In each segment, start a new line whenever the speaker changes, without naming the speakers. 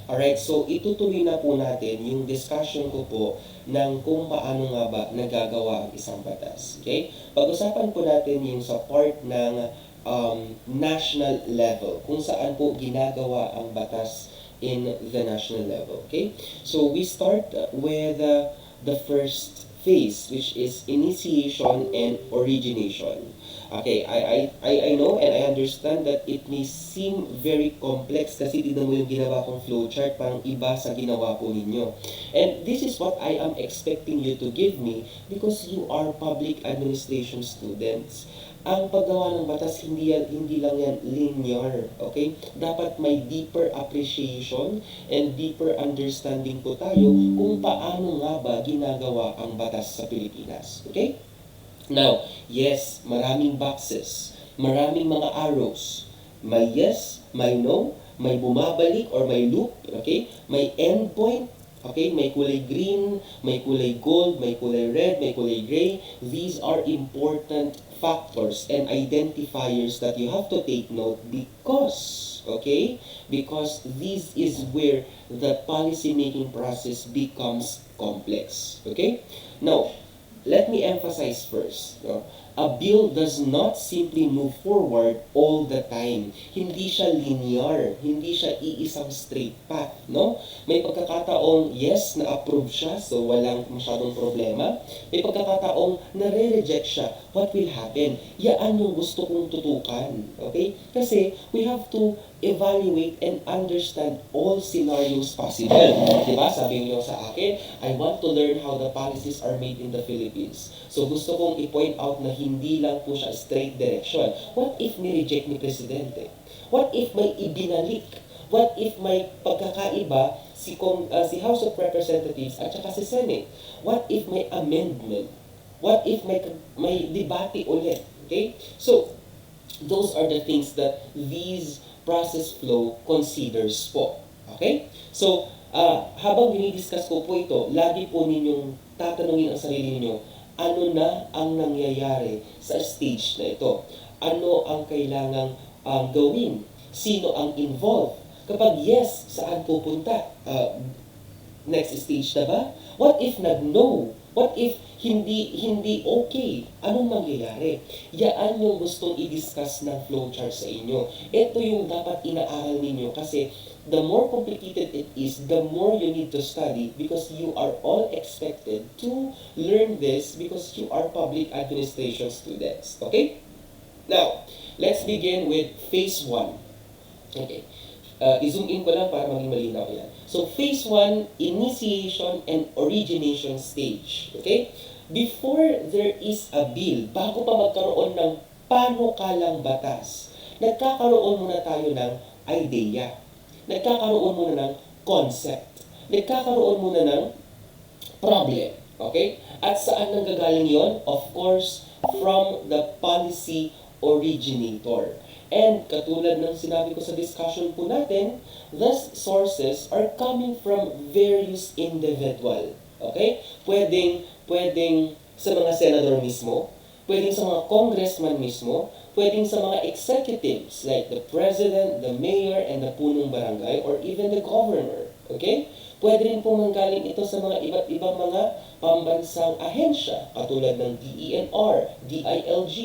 Alright, so itutuloy na po natin yung discussion ko po ng kung paano nga ba nagagawa ang isang batas. Okay? Pag-usapan po natin yung sa part ng national level, kung saan po ginagawa ang batas in the national level. Okay? So we start with the first phase, which is initiation and origination. Okay, I know and I understand that it may seem very complex kasi tignan mo yung ginawa kong flowchart, parang iba sa ginawa po ninyo. And this is what I am expecting you to give me because you are public administration students. Ang paggawa ng batas, hindi lang yan linear, okay? Dapat may deeper appreciation and deeper understanding po tayo kung paano nga ba ginagawa ang batas sa Pilipinas, okay? Now, yes, maraming boxes, maraming mga arrows. May yes, may no, may bumabalik or may loop, okay? May endpoint, okay? May kulay green, may kulay gold, may kulay red, may kulay gray. These are important factors and identifiers that you have to take note because, okay? Because this is where the policy making process becomes complex, okay? Now, let me emphasize first, no? A bill does not simply move forward all the time. Hindi siya linear, hindi siya iisang straight path, no? May pagkakataong yes, na-approve siya, so walang masyadong problema. May pagkakataong nare-reject siya. What will happen? Yaan yung gusto kong tutukan, okay? Kasi we have to evaluate and understand all scenarios possible. Diba? Sabi niyo sa akin, I want to learn how the policies are made in the Philippines. So gusto kong i-point out na hindi lang po siya straight direction. What if ni-reject ni Presidente? What if may ibinalik? What if may pagkakaiba si House of Representatives at saka si Senate? What if may amendment? What if may debate ulit? Okay? So, those are the things that these process flow considers po. Okay? So, habang dinidiscuss ko po ito, lagi po ninyong tatanungin ang sarili ninyo, ano na ang nangyayari sa stage na ito? Ano ang kailangang gawin? Sino ang involved? Kapag yes, saan pupunta? Next stage na ba? What if nag-no? What if hindi okay? Anong mangyayari? Yaan yung gustong i-discuss ng flowchart sa inyo. Ito yung dapat inaaral ninyo kasi the more complicated it is, the more you need to study because you are all expected to learn this because you are public administration students. Okay? Now, let's begin with phase 1. Okay. I-zoom in ko lang para maging malinaw yan. So, phase 1, initiation and origination stage. Okay? Before there is a bill, bago pa magkaroon ng panukalang batas, nagkakaroon muna tayo ng idea. Nagkakaroon muna ng concept. Nagkakaroon muna ng problem. Okay? At saan nanggagaling yon? Of course, from the policy originator. And katulad ng sinabi ko sa discussion po natin, these sources are coming from various individual. Okay? Pwedeng sa mga senador mismo, pwedeng sa mga congressman mismo, pwedeng sa mga executives like the president, the mayor, and the punong barangay, or even the governor. Okay? Pwede rin po manggaling ito sa mga iba't ibang mga pambansang ahensya, katulad ng DENR, DILG,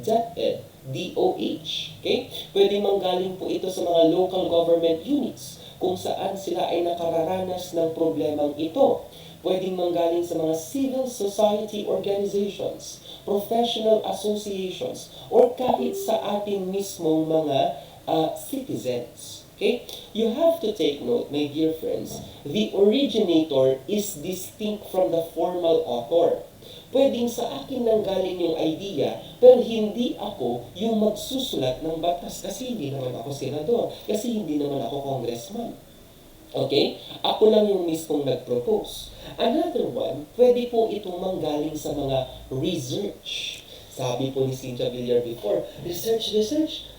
DepEd, DOH. Okay? Pwede manggaling po ito sa mga local government units kung saan sila ay nakararanas ng problemang ito. Pwedeng manggaling sa mga civil society organizations, professional associations, or kahit sa ating mismong mga citizens. Okay? You have to take note, my dear friends, the originator is distinct from the formal author. Pwedeng sa akin nanggaling yung idea, pero hindi ako yung magsusulat ng batas kasi hindi naman ako senador, kasi hindi naman ako congressman. Okay? Ako lang yung mismong nag-propose. Another one, pwede po itong manggaling sa mga research. Sabi po ni Cynthia Villar before, research.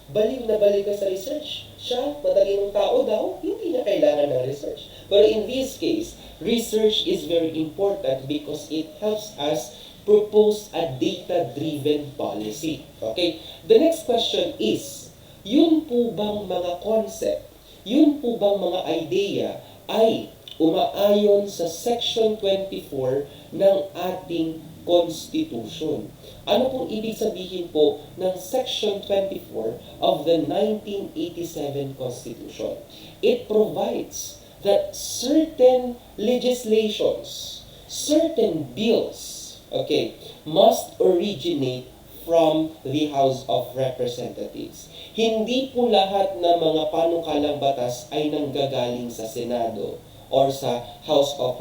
Balik na balik ka sa research. Siya, matalinong tao daw, hindi niya kailangan ng research. Pero in this case, research is very important because it helps us propose a data-driven policy. Okay? The next question is, yun po bang mga concept, yun po bang mga idea ay umaayon sa Section 24 ng ating Constitution. Ano pong ibig sabihin po ng Section 24 of the 1987 Constitution? It provides that certain legislations, certain bills, okay, must originate from the House of Representatives. Hindi po lahat ng mga panukalang batas ay nanggagaling sa Senado or sa House of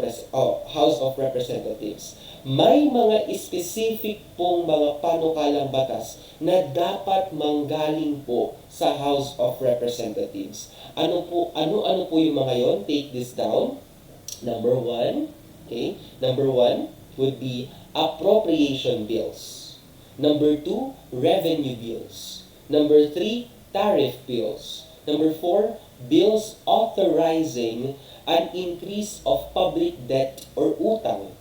Representatives. May mga specific pong mga panukalang batas na dapat manggaling po sa House of Representatives. Ano po yung mga yon? Take this down. Number one would be appropriation bills. Number 2, revenue bills. Number 3, tariff bills. Number 4, bills authorizing an increase of public debt or utang.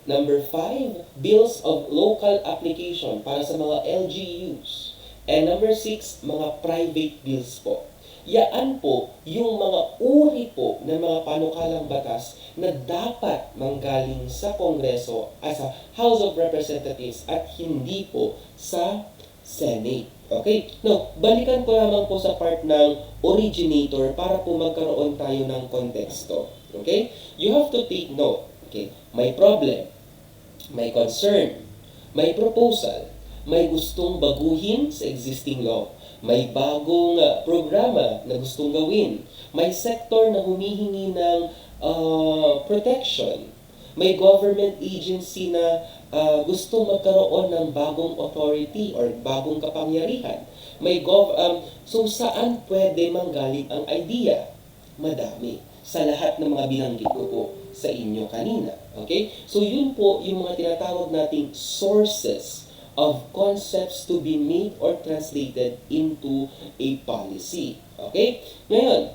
Number 5, bills of local application para sa mga LGUs. And number 6, mga private bills po. Yaan po yung mga uri po ng mga panukalang batas na dapat manggaling sa Kongreso as sa House of Representatives at hindi po sa Senate. Okay? Now, balikan ko naman po sa part ng originator para po magkaroon tayo ng konteksto. Okay? You have to take note. Okay? May problem, may concern, may proposal, may gustong baguhin sa existing law, may bagong programa na gustong gawin, may sector na humihingi ng protection, may government agency na gustong magkaroon ng bagong authority or bagong kapangyarihan. So saan pwede manggaling ang idea? Madami. Sa lahat ng mga binanggit ko po sa inyo kanina. Okay? So yun po yung mga tinatawag nating sources of concepts to be made or translated into a policy. Okay? Ngayon,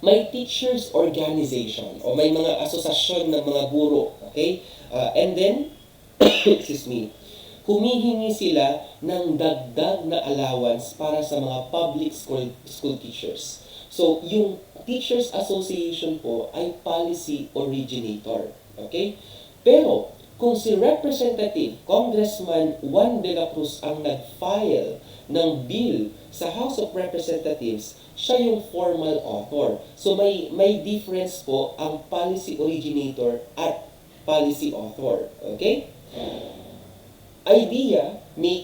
may teachers organization o may mga asosasyon ng mga guro. Okay? And then, excuse me, humihingi sila ng dagdag na allowance para sa mga public school teachers. So, yung Teachers Association po ay policy originator. Okay? Pero, kung si Representative Congressman Juan de la Cruz ang nag-file ng bill sa House of Representatives, siya yung formal author. So may difference po ang policy originator at policy author. Okay? Idea may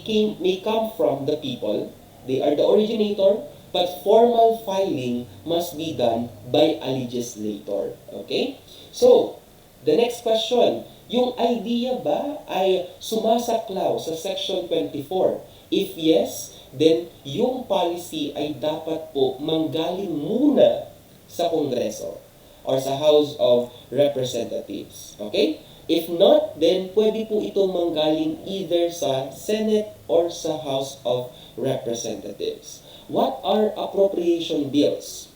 come from the people. They are the originator, but formal filing must be done by a legislator. Okay? So, the next question, yung idea ba ay sumasaklaw sa Section 24? If yes, then yung policy ay dapat po manggaling muna sa Kongreso or sa House of Representatives. Okay? If not, then pwede po itong manggaling either sa Senate or sa House of Representatives. What are appropriation bills?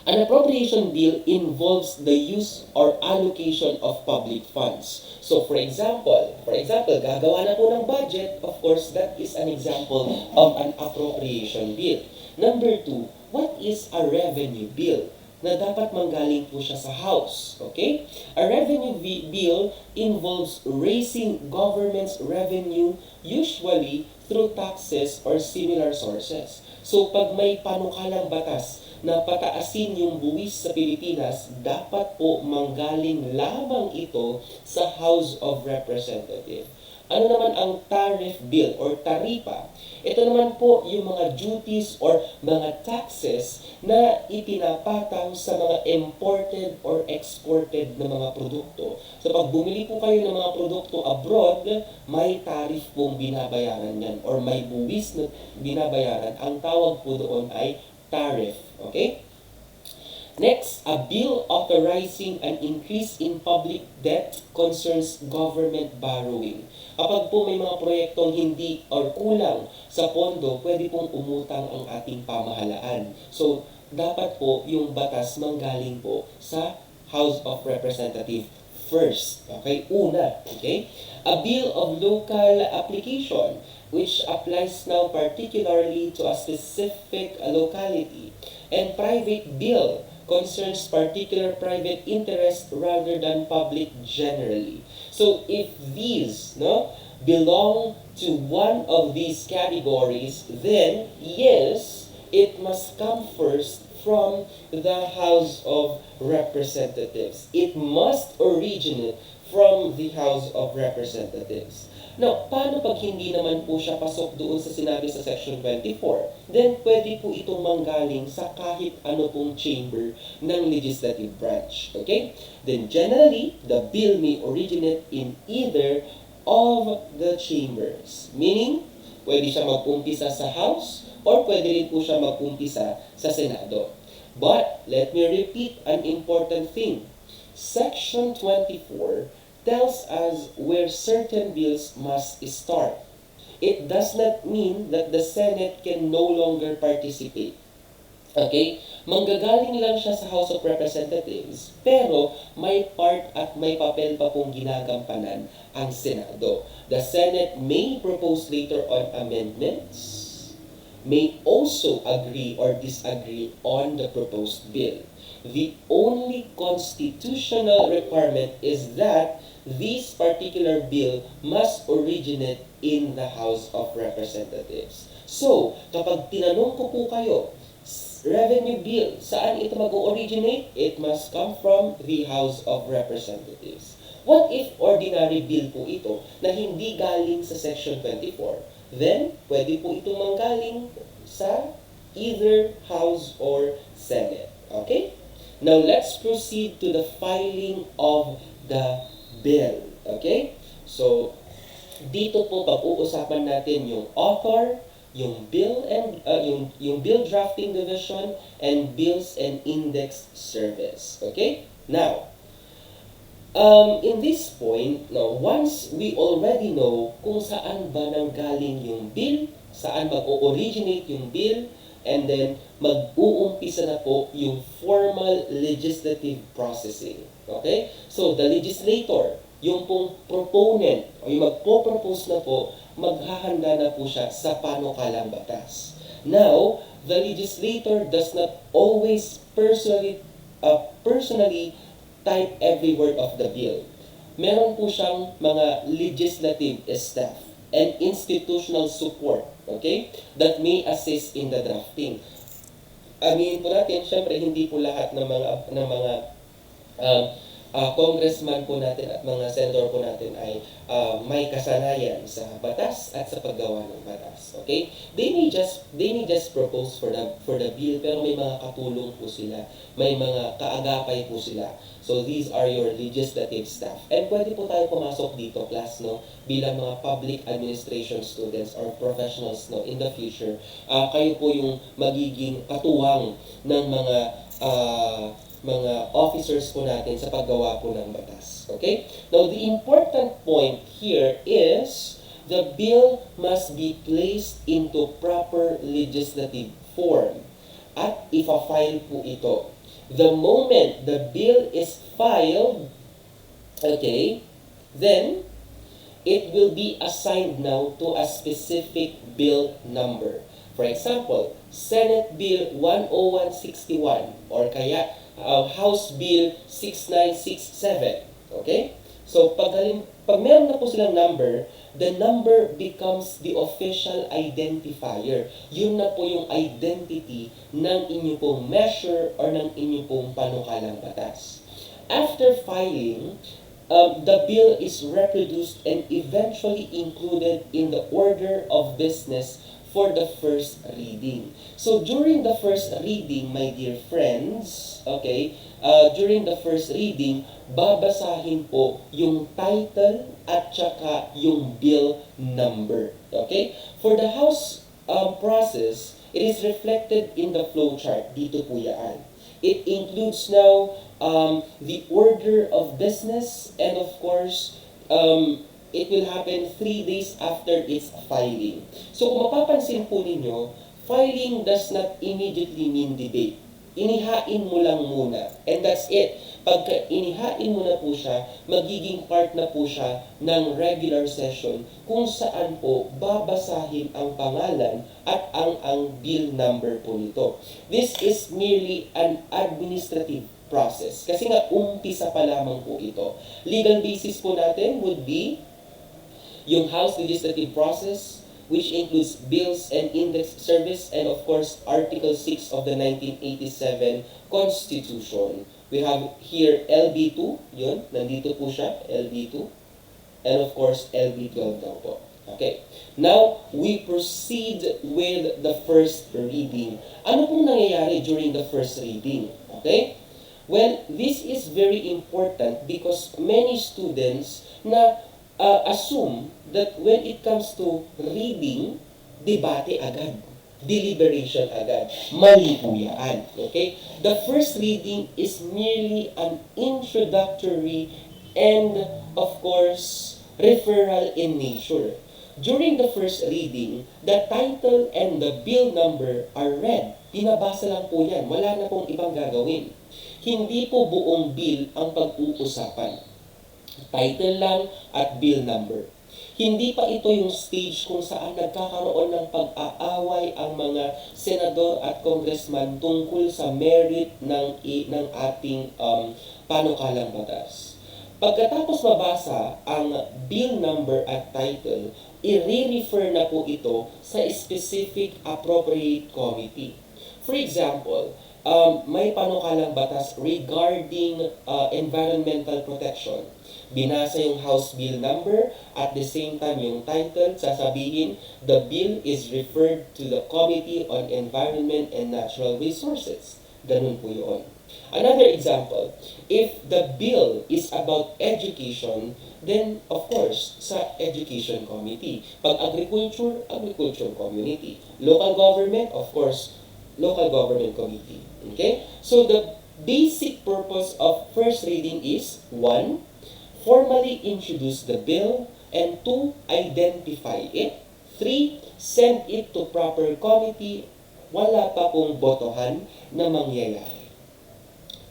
An appropriation bill involves the use or allocation of public funds. So for example, gagawa na po ng budget, of course, that is an example of an appropriation bill. Number 2, what is a revenue bill? Na dapat manggaling po siya sa House. Okay? A revenue bill involves raising government's revenue usually through taxes or similar sources. So pag may panukalang batas na pataasin yung buwis sa Pilipinas, dapat po manggaling lamang ito sa House of Representatives. Ano naman ang tariff bill or taripa? Ito naman po yung mga duties or mga taxes na ipinapataw sa mga imported or exported na mga produkto. So pag bumili po kayo ng mga produkto abroad, may tariff pong binabayaran yan or may buwis na binabayaran. Ang tawag po doon ay tariff. Okay? Next, a bill authorizing an increase in public debt concerns government borrowing. Kapag po may mga proyektong hindi or kulang sa pondo, pwede pong umutang ang ating pamahalaan. So, dapat po yung batas manggaling po sa House of Representatives first. Okay? Una. Okay? A bill of local application which applies now particularly to a specific locality. And private bill concerns particular private interest rather than public generally. So if these belong to one of these categories, then yes, it must come first from the House of Representatives. It must originate from the House of Representatives. Now, paano pag hindi naman po siya pasok doon sa sinabi sa Section 24? Then, pwede po itong manggaling sa kahit ano pong chamber ng legislative branch. Okay? Then, generally, the bill may originate in either of the chambers. Meaning, pwede siya mag-umpisa sa House or pwede rin po siya mag-umpisa sa Senado. But, let me repeat an important thing. Section 24 tells us where certain bills must start. It does not mean that the Senate can no longer participate. Okay? Manggagaling lang siya sa House of Representatives, pero may part at may papel pa pong ginagampanan ang Senado. The Senate may propose later on amendments, may also agree or disagree on the proposed bill. The only constitutional requirement is that this particular bill must originate in the House of Representatives. So, kapag tinanong ko po kayo, revenue bill, saan ito mag-originate? It must come from the House of Representatives. What if ordinary bill po ito na hindi galing sa Section 24? Then, pwede po itong manggaling sa either House or Senate. Okay? Now, let's proceed to the filing of the bill. Okay? So, dito po pag-uusapan natin yung author, yung bill and yung bill drafting division and bills and index service. Okay? Now, in this point, once we already know kung saan ba nanggaling yung bill, saan mag-originate yung bill, and then mag-uumpisa na po yung formal legislative processing. Okay? So, the legislator, yung pong proponent, o yung magpo-propose na po, maghahanda na po siya sa panukalang batas. Now, the legislator does not always personally type every word of the bill. Meron po siyang mga legislative staff and institutional support, okay, that may assist in the drafting. Aminin po natin, syempre hindi po lahat ng mga congressman po natin at mga senator po natin ay may kasanayan sa batas at sa paggawa ng batas. Okay? They may just propose for the bill, pero may mga katulong po sila, may mga kaagapay po sila. So these are your legislative staff. And pwede po tayo pumasok dito, class, bilang mga public administration students or professionals in the future. Kayo po yung magiging katuwang ng mga officers po natin sa paggawa po ng batas. Okay? Now, the important point here is the bill must be placed into proper legislative form at ipa-file po ito. The moment the bill is filed, okay, then it will be assigned now to a specific bill number. For example, Senate Bill 10161 or kaya House Bill 6967. Okay? So, pag meron na po silang number, the number becomes the official identifier. Yun na po yung identity ng inyo pong measure or ng inyo pong panukalang batas. After filing, the bill is reproduced and eventually included in the order of business for the first reading. So during the first reading, my dear friends, okay, during the first reading, babasahin po yung title at saka yung bill number. Okay? For the House process, it is reflected in the flowchart. Dito po yan. It includes now the order of business and of course, it will happen 3 days after its filing. So kung mapapansin po ninyo, filing does not immediately mean debate. Inihain mo lang muna. And that's it. Pagka inihain mo na po siya, magiging part na po siya ng regular session kung saan po babasahin ang pangalan at ang bill number po nito. This is merely an administrative process. Kasi nga, umpisa pa lamang po ito. Legal basis po natin would be yung House Legislative Process, which includes bills and index service, and of course, Article 6 of the 1987 Constitution. We have here LB2, yun, nandito po siya, LB2, and of course, LB12 daw po. Okay. Now, we proceed with the first reading. Ano pong nangyayari during the first reading? Okay? Well, this is very important because many students na assume that when it comes to reading, debate agad. Deliberation agad. Mali po yan. Okay? The first reading is merely an introductory and, of course, referral in nature. During the first reading, the title and the bill number are read. Pinabasa lang po yan. Wala na pong ibang gagawin. Hindi po buong bill ang pag-uusapan. Title lang at bill number. Hindi pa ito yung stage kung saan nagkakaroon ng pag-aaway ang mga senador at congressman tungkol sa merit ng ating panukalang batas. Pagkatapos mabasa ang bill number at title, i-refer na po ito sa specific appropriate committee. For example, may panukalang batas regarding environmental protection. Binasa yung House Bill number, at the same time yung title, sasabihin, the bill is referred to the Committee on Environment and Natural Resources. Ganun po yun. Another example, if the bill is about education, then of course, sa Education Committee. Pag Agriculture, Agriculture Committee. Local Government, of course, Local Government Committee. Okay? So the basic purpose of first reading is 1. Formally introduce the bill, and 2. Identify it. 3. Send it to proper committee. Wala pa pong botohan na mangyayari.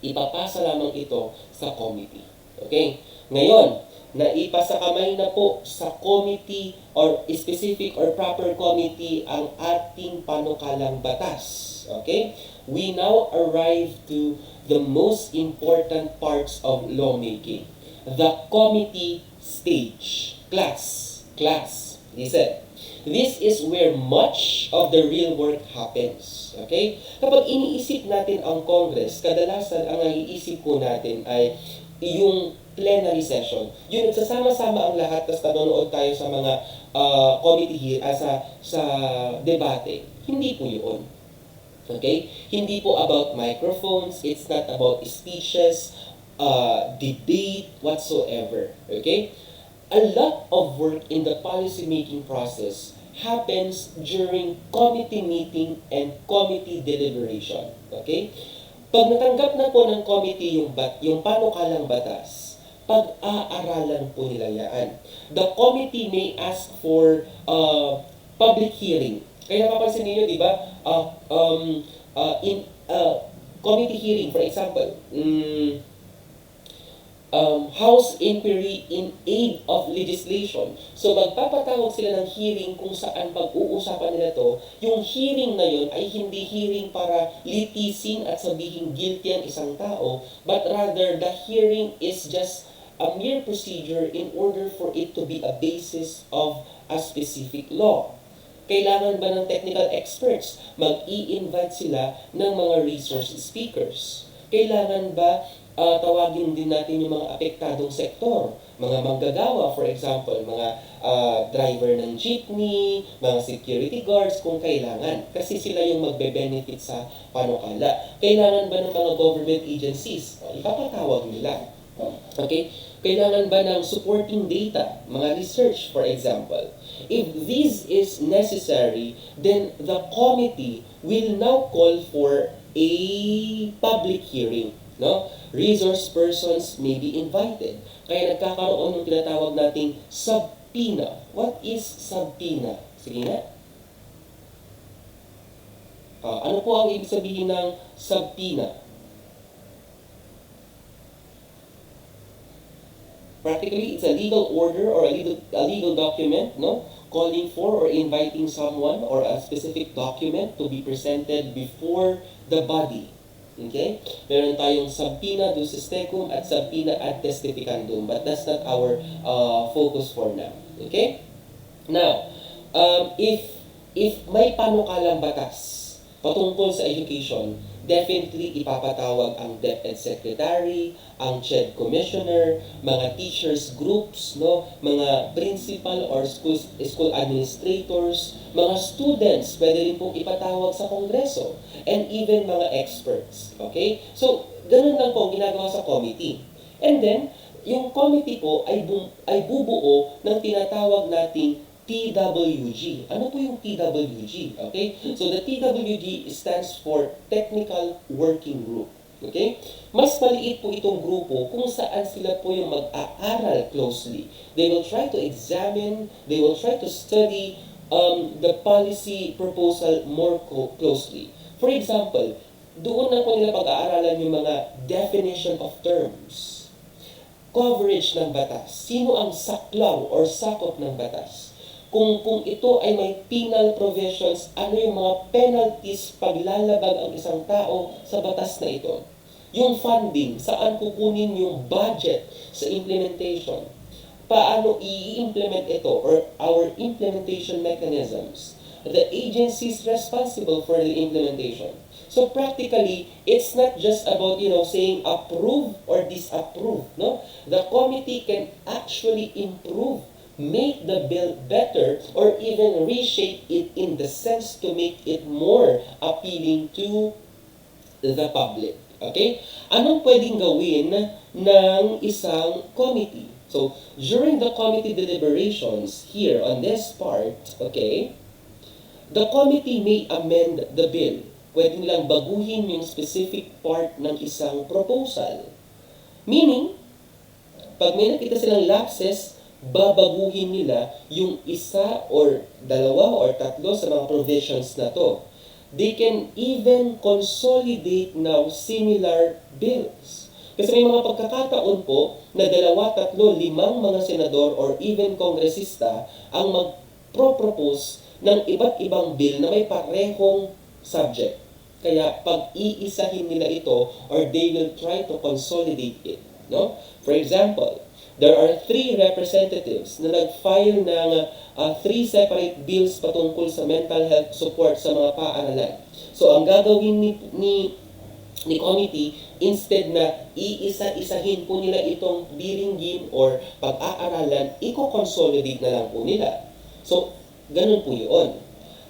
Ipapasa lamang ito sa committee. Okay? Ngayon, naipasa kamay na po sa committee or specific or proper committee ang ating panukalang batas. Okay? We now arrive to the most important parts of lawmaking. The committee stage. Class. Listen. This is where much of the real work happens. Okay? Kapag iniisip natin ang Congress, kadalasan ang naiisip po natin ay yung plenary session. Yung nagsasama-sama ang lahat, tapos nanonood tayo sa mga committee here, sa debate. Hindi po yun. Okay? Hindi po about microphones. It's not about speeches, debate, whatsoever. Okay? A lot of work in the policy-making process happens during committee meeting and committee deliberation. Okay? Pag natanggap na po ng committee yung panukalang batas, pag-aaralan po nila yan. The committee may ask for public hearing. Kaya napapansin niyo, di ba, in committee hearing, for example, House inquiry in aid of legislation. So magpapatawag sila ng hearing kung saan pag-uusapan nila to, yung hearing na yun ay hindi hearing para litisin at sabihin guilty ang isang tao, but rather the hearing is just a mere procedure in order for it to be a basis of a specific law. Kailangan ba ng technical experts? Mag-i-invite sila ng mga resource speakers. Kailangan ba tawagin din natin yung mga apektadong sektor, mga manggagawa, for example, mga driver ng jeepney, mga security guards kung kailangan. Kasi sila yung magbe-benefit sa panukala. Kailangan ba ng mga government agencies? Ipapatawag nila. Okay? Kailangan ba ng supporting data, mga research, for example? If this is necessary, then the committee will now call for a public hearing. No? Resource persons may be invited. Kaya nagkakaroon ng tinatawag nating subpoena. What is subpoena? Sige na. Ano po ang ibig sabihin ng subpoena? Practically, it's a legal order or a legal document, no? Calling for or inviting someone or a specific document to be presented before the body. Okay? Meron tayong subpoena ducis tecum at subpoena ad testificandum, but that's not our focus for now. Okay? Now, if may panukalang batas patungkol sa education, definitely ipapatawag ang DepEd Secretary, ang CHED Commissioner, mga teachers groups, no, mga principal or school administrators, mga students, pwede rin pong ipatawag sa Kongreso, and even mga experts. Okay? So, ganun lang po ang ginagawa sa committee. And then, yung committee po ay bubuo ng tinatawag nating TWG. Ano po yung TWG? Okay? So, the TWG stands for Technical Working Group. Okay? Mas maliit po itong grupo kung saan sila po yung mag-aaral closely. They will try to examine, they will try to study the policy proposal more closely. For example, doon na po nila pag-aaralan yung mga definition of terms, coverage ng batas, sino ang saklaw or sakop ng batas. Kung ito ay may penal provisions, ano yung mga penalties paglalabag ang isang tao sa batas na ito. Yung funding, saan kukunin yung budget sa implementation. Paano i-implement ito or our implementation mechanisms. The agencies responsible for the implementation. So practically, it's not just about, saying approve or disapprove. No? The committee can actually improve, make the bill better, or even reshape it in the sense to make it more appealing to the public. Okay? Anong pwedeng gawin ng isang committee? So, during the committee deliberations here on this part, okay, the committee may amend the bill. Pwede nilang baguhin yung specific part ng isang proposal. Meaning, pag may nakita silang lapses, babaguhin nila yung isa or dalawa or tatlo sa mga provisions na to. They can even consolidate now similar bills. Kasi may mga pagkakataon po na dalawa, tatlo, limang mga senador or even kongresista ang magpropose ng iba't ibang bill na may parehong subject. Kaya pag-iisahin nila ito or they will try to consolidate it. No? For example, there are 3 representatives na nag-file ng 3 separate bills patungkol sa mental health support sa mga paaralan. So, ang gagawin ni committee, instead na iisa-isahin po nila itong bilinggin or pag-aaralan, i-consolidate na lang po nila. So, ganun po yun.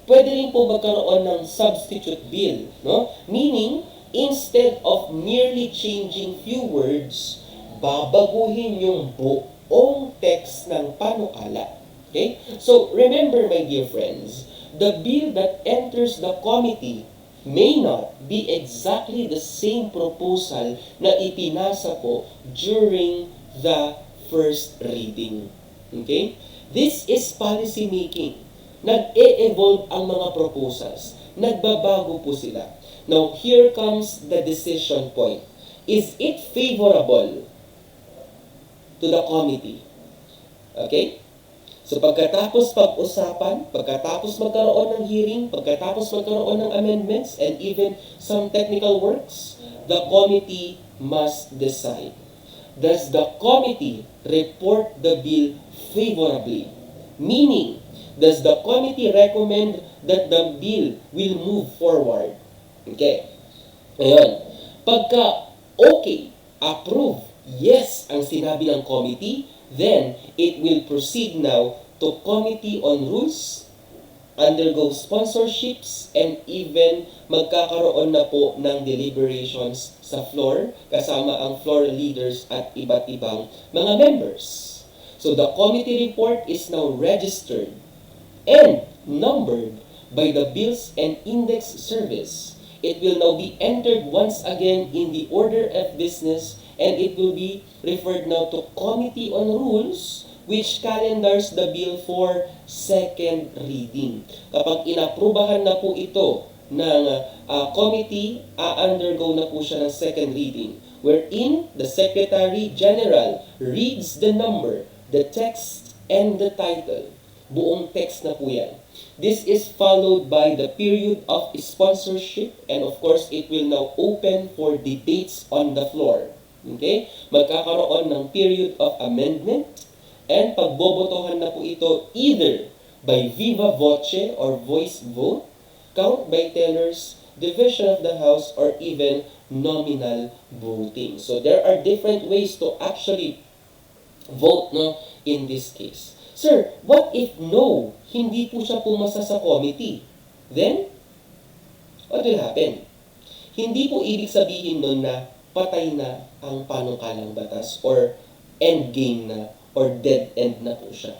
Pwede rin po magkaroon ng substitute bill, no? Meaning, instead of merely changing few words, babaguhin yung buong text ng panukala. Okay? So, remember my dear friends, the bill that enters the committee may not be exactly the same proposal na ipinasa po during the first reading. Okay? This is policy making. Nag-e-evolve ang mga proposals. Nagbabago po sila. Now, here comes the decision point. Is it favorable to the committee? Okay? So pagkatapos pag-usapan, pagkatapos magkaroon ng hearing, pagkatapos magkaroon ng amendments, and even some technical works, the committee must decide. Does the committee report the bill favorably? Meaning, does the committee recommend that the bill will move forward? Okay. Ngayon, pagka okay, approve, yes ang sinabi ng committee, then it will proceed now to Committee on Rules, undergo sponsorships, and even magkakaroon na po ng deliberations sa floor kasama ang floor leaders at iba't ibang mga members. So the committee report is now registered and numbered by the Bills and Index Service. It will now be entered once again in the order of business, and it will be referred now to Committee on Rules, which calendars the bill for second reading. Kapag inaprubahan na po ito ng committee, undergo na po siya ng second reading, wherein the Secretary General reads the number, the text, and the title. Buong text na po yan. This is followed by the period of sponsorship, and of course, it will now open for debates on the floor. Okay? Magkakaroon ng period of amendment, and pagbobotohan na po ito either by viva voce or voice vote, count by tellers, division of the House, or even nominal voting. So there are different ways to actually vote, no, in this case. Sir, what if no, hindi po siya pumasa sa committee? Then, what will happen? Hindi po ibig sabihin nun na patay na ang panukalang batas or end game na or dead end na po siya.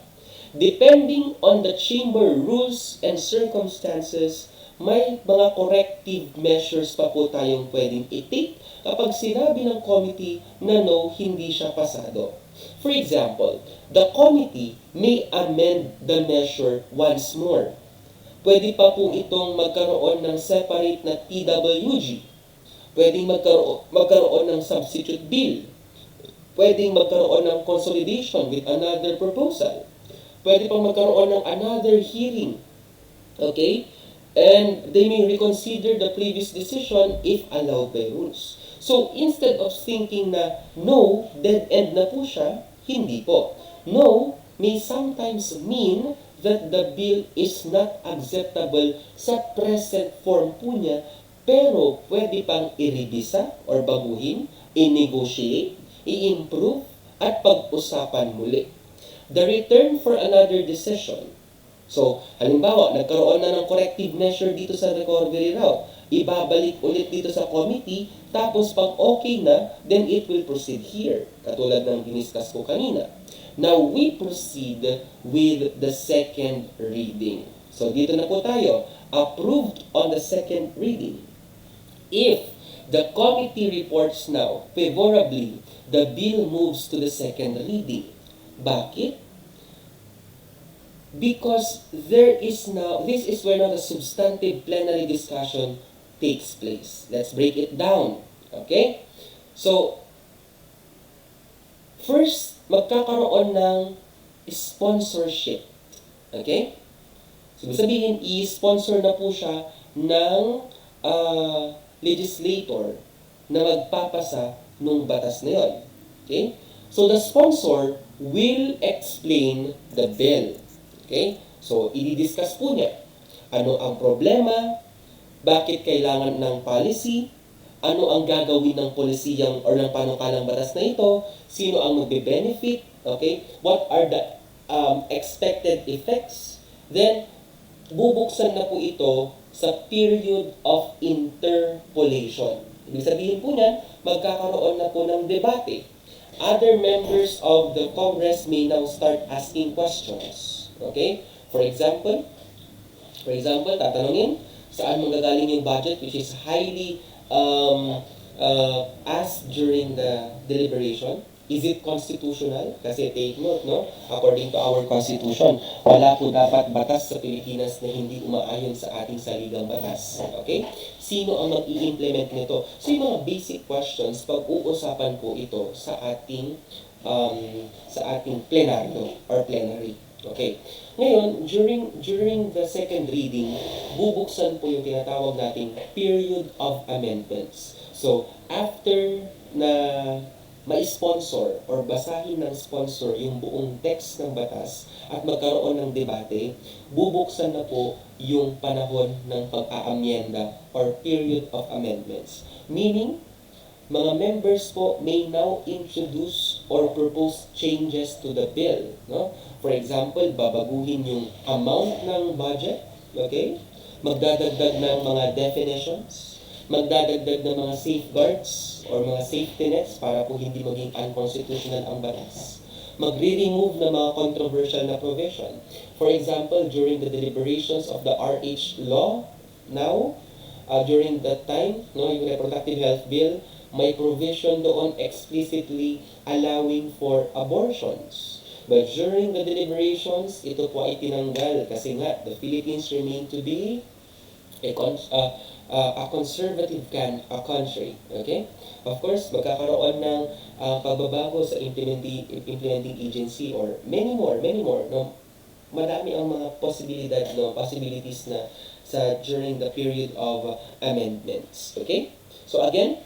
Depending on the chamber rules and circumstances, may mga corrective measures pa po tayong pwedeng i-take kapag sinabi ng committee na no, hindi siya pasado. For example, the committee may amend the measure once more. Pwede pa po itong magkaroon ng separate na TWG. Pwedeng magkaroon ng substitute bill. Pwedeng magkaroon ng consolidation with another proposal. Pwede pang magkaroon ng another hearing. Okay? And they may reconsider the previous decision if allowed by rules. So, instead of thinking na no, dead end na po siya, hindi po. No may sometimes mean that the bill is not acceptable sa present form po niya, pero pwede pang i-revisa or baguhin, i-negotiate, i-improve, at pag-usapan muli. The return for another decision. So, halimbawa, nagkaroon na ng corrective measure dito sa recovery route. Ibabalik ulit dito sa committee, tapos pag okay na, then it will proceed here. Katulad ng diniscuss ko kanina. Now, we proceed with the second reading. So, dito na po tayo. Approved on the second reading. If the committee reports now favorably, the bill moves to the second reading. Bakit? Because this is where now the substantive plenary discussion takes place. Let's break it down. Okay? So, first, magkakaroon ng sponsorship. Okay? So, sabihin, i-sponsor na po siya ng legislator na magpapasa nung batas na yun. Okay? So, the sponsor will explain the bill. Okay? So, i-discuss po niya. Ano ang problema? Bakit kailangan ng policy? Ano ang gagawin ng polisiyang or ng panukalang batas na ito? Sino ang magbe-benefit? Okay? What are the expected effects? Then, bubuksan na po ito sa period of interpolation. Ibig sabihin po niyan, magkakaroon na po ng debate. Other members of the Congress may now start asking questions. Okay? For example, tatanungin, saan manggagaling yung budget which is highly asked during the deliberation? Is it constitutional? Kasi take note, no? According to our Constitution, wala po dapat batas sa Pilipinas na hindi umaayon sa ating saligang batas. Okay? Sino ang mag-i-implement nito? So yung mga basic questions, pag-uusapan po ito sa ating plenaryo or plenary. Okay. Ngayon, during the second reading, bubuksan po yung tinatawag nating period of amendments. So, after na ma-sponsor or basahin ng sponsor yung buong text ng batas at magkaroon ng debate, bubuksan na po yung panahon ng pag-aamyenda or period of amendments. Meaning, mga members po may now introduce or propose changes to the bill. No? For example, babaguhin yung amount ng budget, okay? Magdadagdag ng mga definitions, magdadagdag ng mga safeguards or mga safety nets para po hindi maging unconstitutional ang batas. Magre-remove ng mga controversial na provision. For example, during the deliberations of the RH law, now, during that time, no, yung reproductive health bill, may provision doon explicitly allowing for abortions. But during the deliberations, ito po ay tinanggal kasi nga, the Philippines remain to be a conservative country. Okay? Of course, magkakaroon ng pagbabago sa implementing agency or many more, no? Madami ang mga posibilidad, no, possibilities na during the period of amendments. Okay? So again,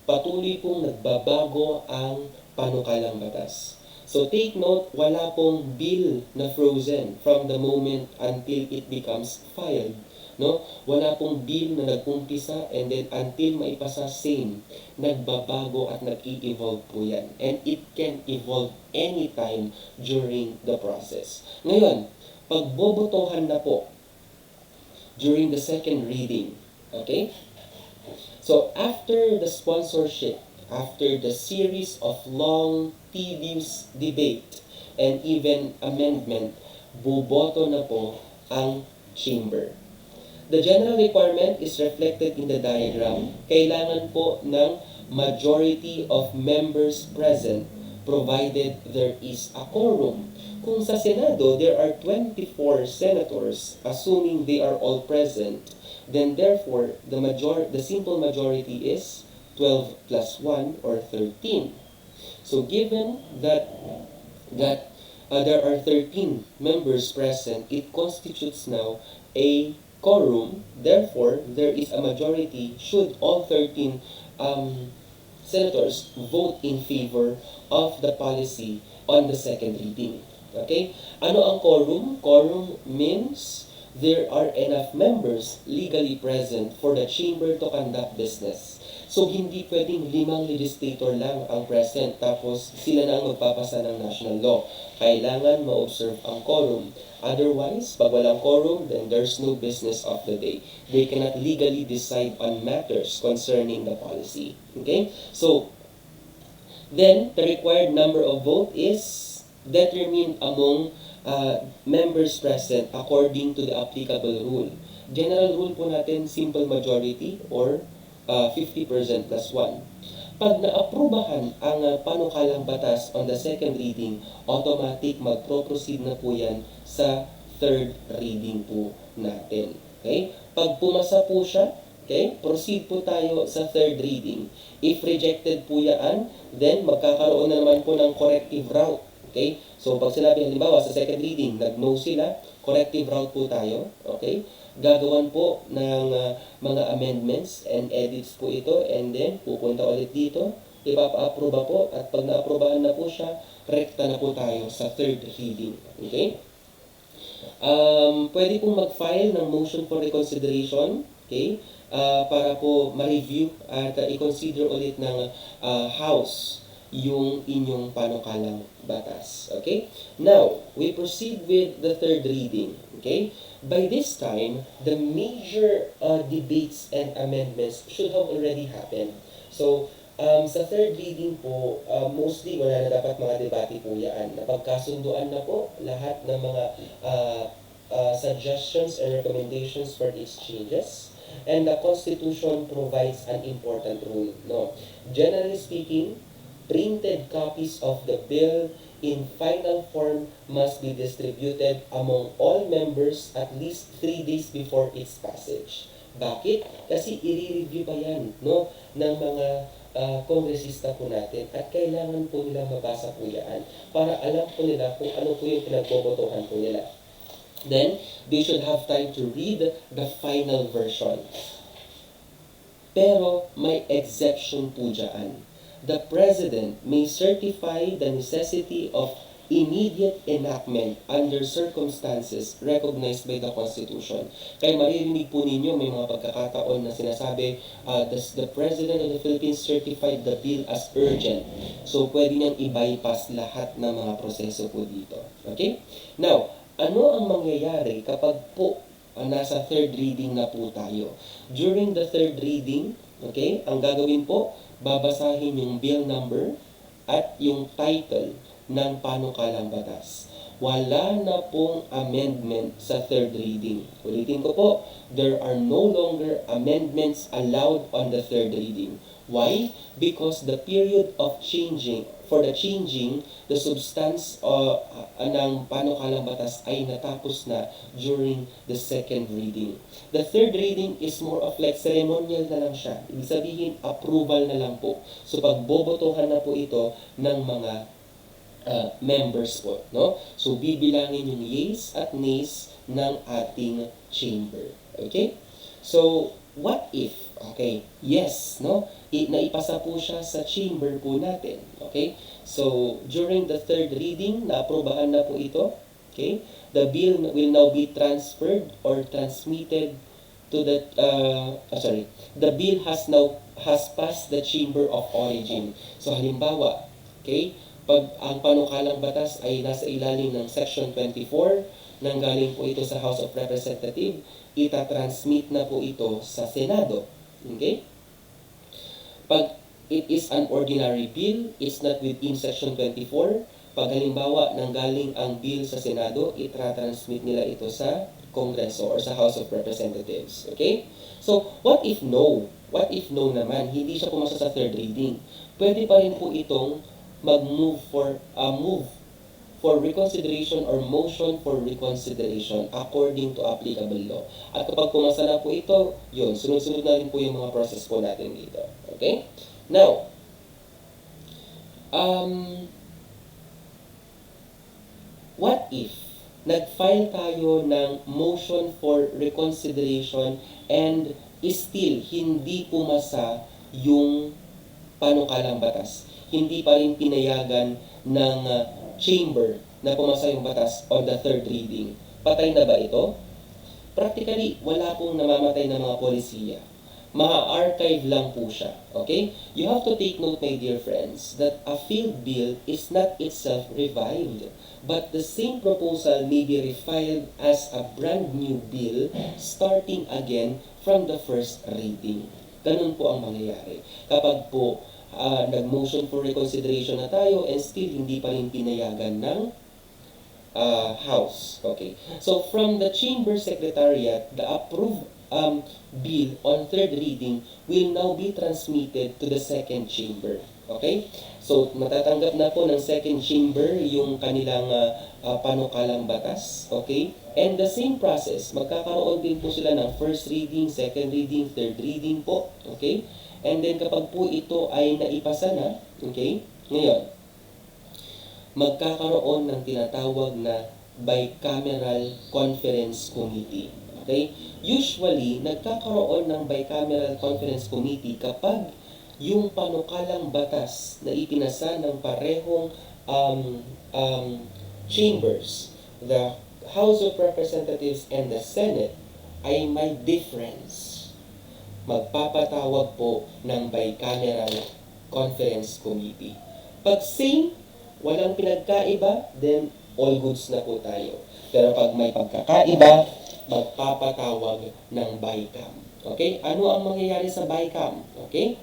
patuloy pong nagbabago ang panukalang batas. So take note, wala pong bill na frozen from the moment until it becomes filed. No? Wala pong bill na nag-umpisa and then until maipasa same, nagbabago at nag-i-evolve po yan. And it can evolve anytime during the process. Ngayon, pagbobotohan na po during the second reading, okay? So after the sponsorship, after the series of long, tedious debate, and even amendment, boboto na po ang chamber. The general requirement is reflected in the diagram. Kailangan po ng majority of members present provided there is a quorum. Kung sa Senado, there are 24 senators, assuming they are all present, then therefore, the simple majority is 12 plus 1 or 13. So given that there are 13 members present, it constitutes now a quorum. Therefore, there is a majority should all 13 senators vote in favor of the policy on the second reading. Okay? Ano ang quorum? Quorum means there are enough members legally present for the chamber to conduct business. So, hindi pwedeng 5 legislator lang ang present tapos sila na ang magpapasa ng national law. Kailangan ma-observe ang quorum. Otherwise, pag walang quorum, then there's no business of the day. They cannot legally decide on matters concerning the policy. Okay? So, then, the required number of vote is determined among members present according to the applicable rule. General rule po natin, simple majority or 50% plus 1. Pag naaprubahan ang panukalang batas on the second reading, automatic magpro-proceed na po yan sa third reading po natin. Okay? Pag pumasa po siya, okay, proceed po tayo sa third reading. If rejected po yan, then magkakaroon na naman po ng corrective route. Okay? So, pag sinabi halimbawa sa second reading, nag-no sila, corrective route po tayo. Okay? Gagawan po ng mga amendments and edits po ito and then pupunta ulit dito, ipapa-aproba po at pag na-aprobahan na po siya, rekta na po tayo sa third reading. Okay? Pwede pong mag-file ng motion for reconsideration, okay? Para po ma-review at i-consider ulit ng House yung inyong panukalang batas. Okay? Now, we proceed with the third reading. Okay? By this time, the major debates and amendments should have already happened. So, sa third reading po, mostly wala na dapat mga debate po yan. Napagkasunduan na po lahat ng mga suggestions and recommendations for these changes. And the Constitution provides an important rule. No? Generally speaking, printed copies of the bill in final form must be distributed among all members at least 3 days before its passage. Bakit? Kasi i-review pa yan, no, ng mga kongresista po natin at kailangan po nila mabasa po yan para alam po nila kung ano po yung pinagbobotohan po nila. Then, they should have time to read the final version. Pero may exception po dyan. The President may certify the necessity of immediate enactment under circumstances recognized by the Constitution. Kaya maririnig po ninyo, may mga pagkakataon na sinasabi, the President of the Philippines certified the bill as urgent. So, pwede niyang i-bypass lahat ng mga proseso po dito. Okay? Now, ano ang mangyayari kapag po nasa third reading na po tayo? During the third reading, okay, ang gagawin po, babasahin yung bill number at yung title ng panukalang batas. Wala na pong amendment sa third reading. Ulitin ko po, there are no longer amendments allowed on the third reading. Why? Because the period of changing for the changing the substance ng panukalang batas ay natapos na during the second reading. The third reading is more of like ceremonial na lang siya. Ibig sabihin, approval na lang po. So pagbobotohan na po ito ng mga members po, no? So bibilangin yung yeas at nays ng ating chamber. Okay? So what if, okay, yes, no? Naipasa po siya sa chamber po natin. Okay? So, during the third reading, naaprobahan na po ito. Okay? The bill will now be transferred or transmitted to the, the bill has passed the chamber of origin. So, halimbawa, okay, pag ang panukalang batas ay nasa ilalim ng Section 24, nanggaling po ito sa House of Representatives, itatransmit na po ito sa Senado. Okay? Pag it is an ordinary bill, it's not within Section 24. Pag halimbawa nanggaling ang bill sa Senado, itra-transmit nila ito sa Kongreso or sa House of Representatives. Okay? So, what if no? What if no naman? Hindi siya pumasa sa third reading. Pwede pa rin po itong mag-move for reconsideration or motion for reconsideration according to applicable law. At kapag pumasa na po ito, yun, sunod-sunod na rin po yung mga process po natin dito. Okay? Now, what if nag-file tayo ng motion for reconsideration and still hindi pumasa yung panukalang batas? Hindi pa rin pinayagan ng chamber na pumasa yung batas on the third reading. Patay na ba ito? Practically, wala pong namamatay na mga polisiya. Ma-archive lang po siya. Okay? You have to take note, my dear friends, that a failed bill is not itself revived, but the same proposal may be refiled as a brand new bill starting again from the first reading. Ganun po ang mangyayari. Kapag po nag-motion for reconsideration na tayo and still hindi pa rin pinayagan ng House. Okay. So, from the Chamber Secretariat, the approved bill on third reading will now be transmitted to the second chamber. Okay? So, matatanggap na po ng second chamber yung kanilang panukalang batas. Okay? And the same process, magkakaroon din po sila ng first reading, second reading, third reading po. Okay? And then kapag po ito ay naipasa na, okay? Ngayon, magkakaroon ng tinatawag na bicameral conference committee. Okay? Usually, nagkakaroon ng bicameral conference committee kapag yung panukalang batas na ipinasa ng parehong chambers, the House of Representatives and the Senate, ay may difference. Magpapatawag po ng bicameral conference committee. Pag same, walang pinagkaiba, then all goods na po tayo. Pero pag may pagkakaiba, magpapatawag ng BICAM. Okay? Ano ang mangyayari sa BICAM? Okay?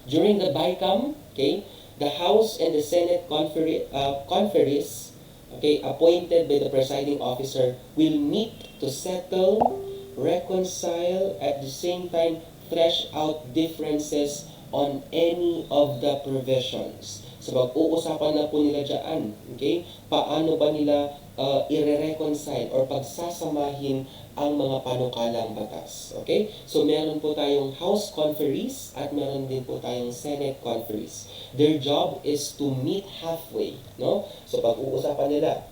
During the BICAM, okay, the House and the Senate conferees, okay, appointed by the presiding officer, will meet to settle, reconcile, at the same time, thresh out differences on any of the provisions. So, pag-uusapan na po nila dyan, okay, paano ba nila i-reconcile or pagsasamahin ang mga panukalang batas. Okay? So, meron po tayong House conferees at meron din po tayong Senate conferees. Their job is to meet halfway. No? So, pag-uusapan nila,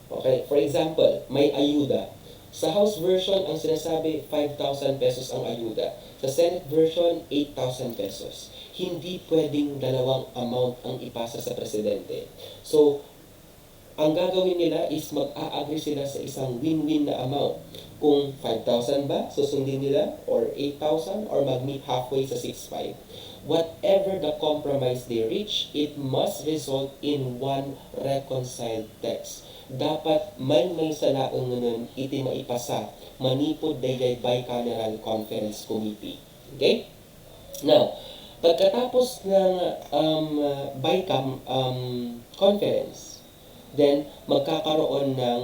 okay, for example, may ayuda. Sa House version, ang sinasabi, 5,000 pesos ang ayuda. Sa Senate version, 8,000 pesos. Hindi pwedeng dalawang amount ang ipasa sa presidente. So, ang gagawin nila is mag-a-agree sila sa isang win-win na amount. Kung 5,000 ba, susundin nila, or 8,000, or mag-meet halfway sa 6,500. Whatever the compromise they reach, it must result in one reconciled text. Dapat may salaang nun iti maipasa, manipod dayjay bicameral conference committee. Okay? Now, pagkatapos ng BICAM conference, then magkakaroon ng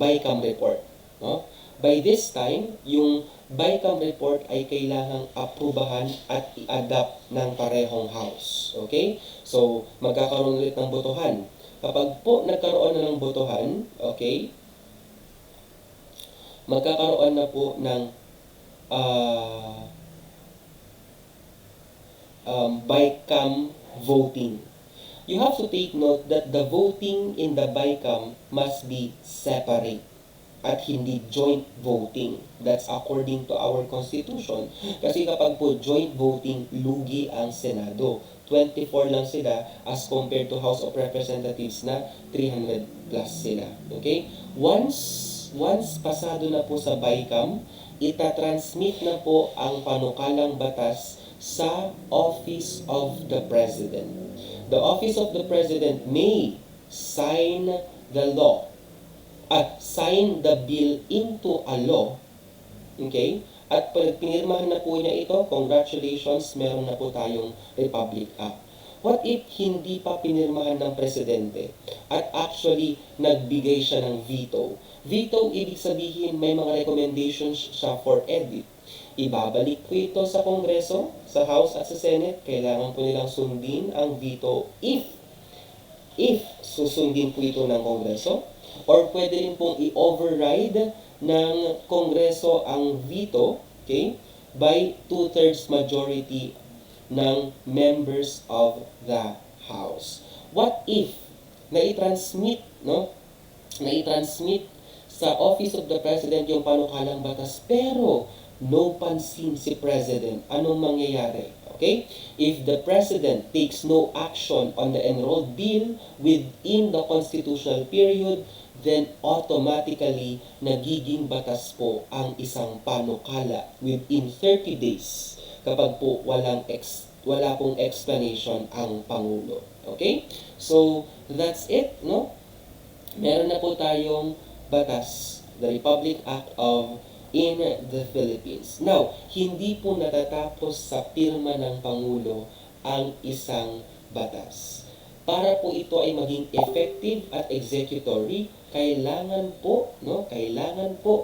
BICAM report. No? by this time, yung BICAM report ay kailangang aprubahan at i-adapt ng parehong house. Okay? So, magkakaroon ulit ng botohan. Kapag po nagkaroon na ng botohan, okay, magkakaroon na po ng BICAM voting. You have to take note that the voting in the BICAM must be separate at hindi joint voting. That's according to our Constitution. Kasi kapag po joint voting, lugi ang Senado. 24 lang sila as compared to House of Representatives na 300 plus sila. Okay? Once pasado na po sa BICAM, itatransmit na po ang panukalang batas sa Office of the President. The Office of the President may sign the law at sign the bill into a law. Okay? At pag pinirmahan na po niya ito, congratulations, meron na po tayong Republic Act. What if hindi pa pinirmahan ng presidente at actually nagbigay siya ng veto? Veto, ibig sabihin may mga recommendations siya for edit. Ibabalik po ito sa Kongreso, sa House at sa Senate. Kailangan po nilang sundin ang veto if susundin po ito ng Kongreso, or pwede rin pong i-override ng Kongreso ang veto, okay, by 2/3 majority ng members of the House. What if na-transmit sa Office of the President yung panukalang batas pero no pansin si President? Anong mangyayari? Okay? If the President takes no action on the enrolled bill within the constitutional period, then automatically nagiging batas po ang isang panukala within 30 days kapag po wala pong explanation ang Pangulo. Okay? So, that's it, no? Meron na po tayong batas, the Republic Act of in the Philippines. Now, hindi po natatapos sa pirma ng Pangulo ang isang batas. Para po ito ay maging effective at executory, kailangan po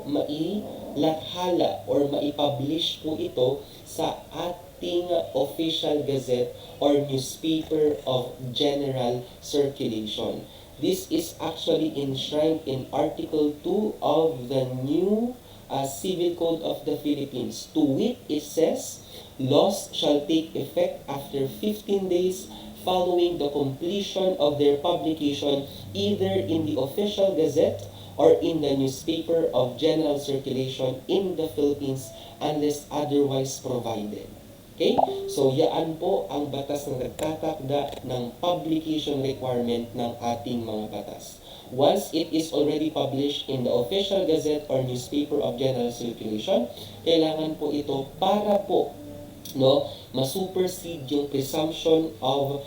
mailathala or maipublish po ito sa ating official gazette or newspaper of general circulation. This is actually enshrined in Article 2 of the new Civil Code of the Philippines. To wit, it says, laws shall take effect after 15 days following the completion of their publication either in the official gazette or in the newspaper of general circulation in the Philippines unless otherwise provided. Okay? So, yaan po ang batas na nagtatakda ng publication requirement ng ating mga batas. Once it is already published in the official gazette or newspaper of general circulation, kailangan po ito para po ma-supersede yung presumption of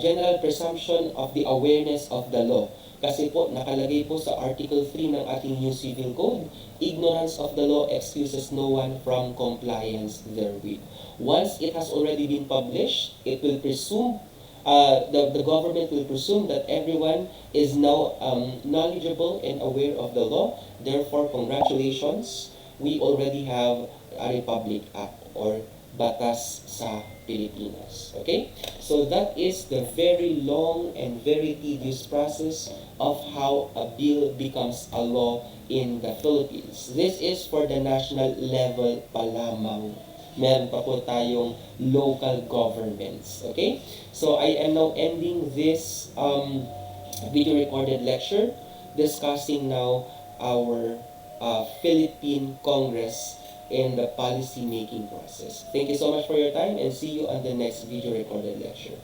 general presumption of the awareness of the law. Kasi po, nakalagay po sa Article 3 ng ating new Civil Code, ignorance of the law excuses no one from compliance therewith. Once it has already been published, it will presume, the government will presume that everyone is now knowledgeable and aware of the law. Therefore, congratulations, we already have a Republic Act or batas sa Pilipinas. Okay? So that is the very long and very tedious process of how a bill becomes a law in the Philippines. This is for the national level pa lamang. Meron pa po tayong local governments. Okay? So I am now ending this video recorded lecture discussing now our Philippine Congress in the policy making process. Thank you so much for your time and see you on the next video recorded lecture.